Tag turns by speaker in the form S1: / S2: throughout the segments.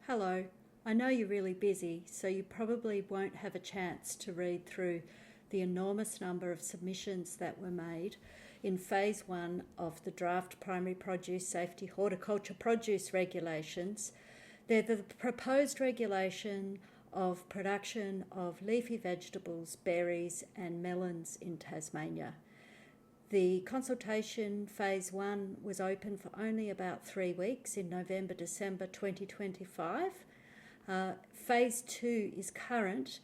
S1: Hello, I know you're really busy, so you probably won't have a chance to read through the enormous number of submissions that were made in Phase 1 of the Draft Primary Produce Safety Horticulture Produce Regulations. They're the proposed regulation of production of leafy vegetables, berries and melons in Tasmania. The consultation Phase 1 was open for only about 3 weeks in November-December 2025. Phase 2 is current,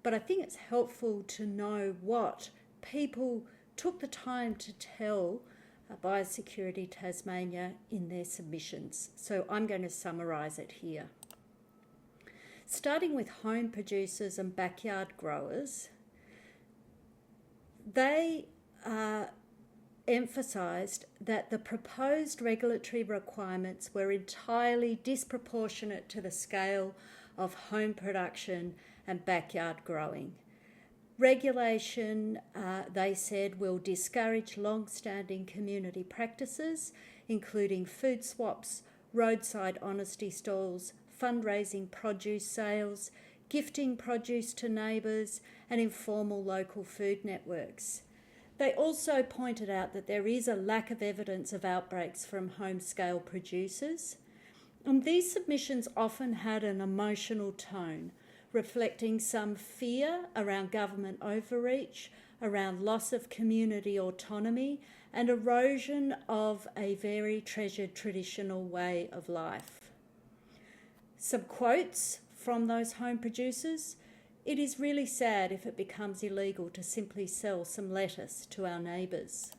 S1: but I think it's helpful to know what people took the time to tell Biosecurity Tasmania in their submissions. So I'm going to summarise it here. Starting with home producers and backyard growers, they emphasised that the proposed regulatory requirements were entirely disproportionate to the scale of home production and backyard growing. Regulation, they said, will discourage long-standing community practices, including food swaps, roadside honesty stalls, fundraising produce sales, gifting produce to neighbours, and informal local food networks. They also pointed out that there is a lack of evidence of outbreaks from home-scale producers. And these submissions often had an emotional tone, reflecting some fear around government overreach, around loss of community autonomy, and erosion of a very treasured traditional way of life. Some quotes from those home producers: "It is really sad if it becomes illegal to simply sell some lettuce to our neighbours.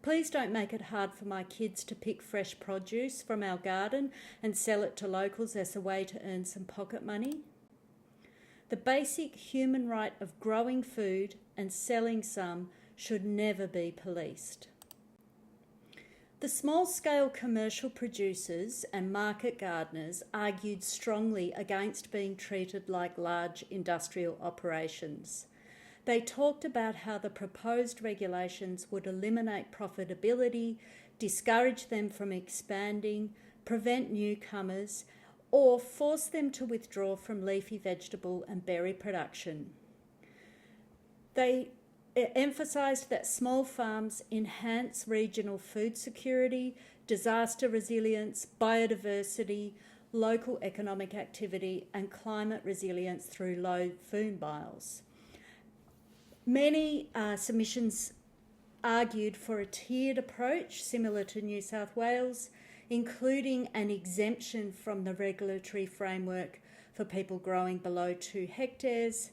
S1: Please don't make it hard for my kids to pick fresh produce from our garden and sell it to locals as a way to earn some pocket money. The basic human right of growing food and selling some should never be policed." The small-scale commercial producers and market gardeners argued strongly against being treated like large industrial operations. They talked about how the proposed regulations would eliminate profitability, discourage them from expanding, prevent newcomers, or force them to withdraw from leafy vegetable and berry production. They emphasised that small farms enhance regional food security, disaster resilience, biodiversity, local economic activity and climate resilience through low food biles. Many submissions argued for a tiered approach similar to New South Wales, including an exemption from the regulatory framework for people growing below 2 hectares.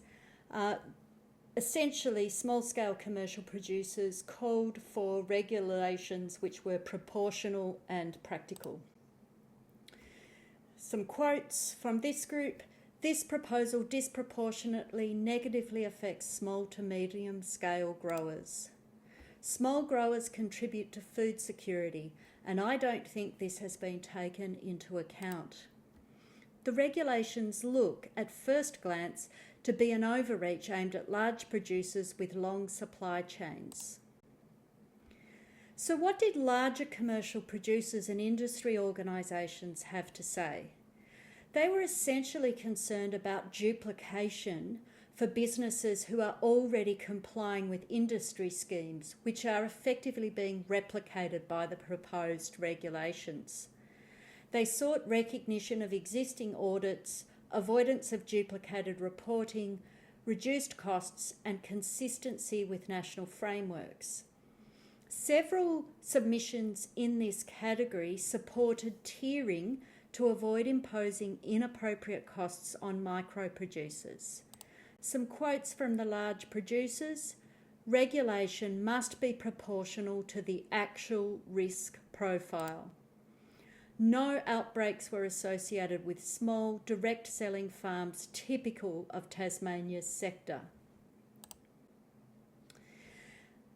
S1: Essentially, small-scale commercial producers called for regulations which were proportional and practical. Some quotes from this group: "This proposal disproportionately negatively affects small to medium-scale growers. Small growers contribute to food security, and I don't think this has been taken into account. The regulations look, at first glance, to be an overreach aimed at large producers with long supply chains." So what did larger commercial producers and industry organisations have to say? They were essentially concerned about duplication for businesses who are already complying with industry schemes, which are effectively being replicated by the proposed regulations. They sought recognition of existing audits, avoidance of duplicated reporting, reduced costs and consistency with national frameworks. Several submissions in this category supported tiering to avoid imposing inappropriate costs on micro-producers. Some quotes from the large producers: "Regulation must be proportional to the actual risk profile. No outbreaks were associated with small, direct-selling farms typical of Tasmania's sector."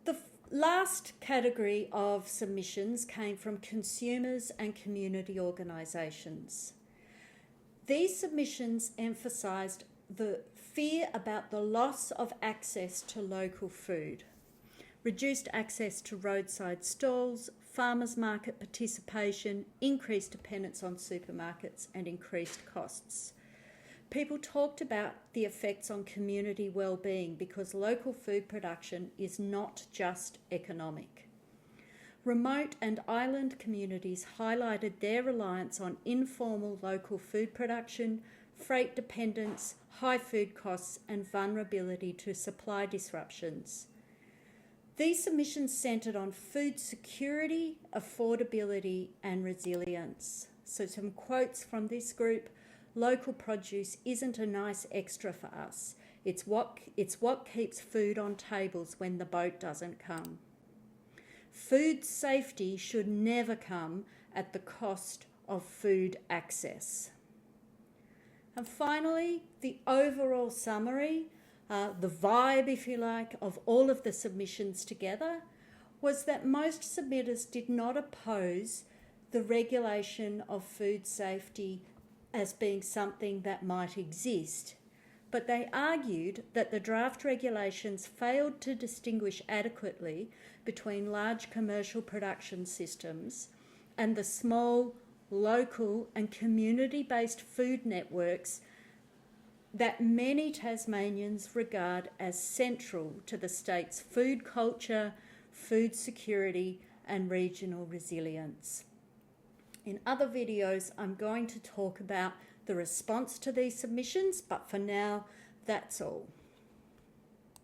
S1: The last category of submissions came from consumers and community organisations. These submissions emphasised the fear about the loss of access to local food, reduced access to roadside stalls, farmers market participation, increased dependence on supermarkets, and increased costs. People talked about the effects on community well-being because local food production is not just economic. Remote and island communities highlighted their reliance on informal local food production, freight dependence, high food costs, and vulnerability to supply disruptions. These submissions centred on food security, affordability, and resilience. So some quotes from this group: local produce isn't a nice extra for us. It's what keeps food on tables when the boat doesn't come. Food safety should never come at the cost of food access. And finally, the overall summary, the vibe, if you like, of all of the submissions together was that most submitters did not oppose the regulation of food safety as being something that might exist, but they argued that the draft regulations failed to distinguish adequately between large commercial production systems and the small, local and community-based food networks that many Tasmanians regard as central to the state's food culture, food security and regional resilience. In other videos, I'm going to talk about the response to these submissions, but for now, that's all.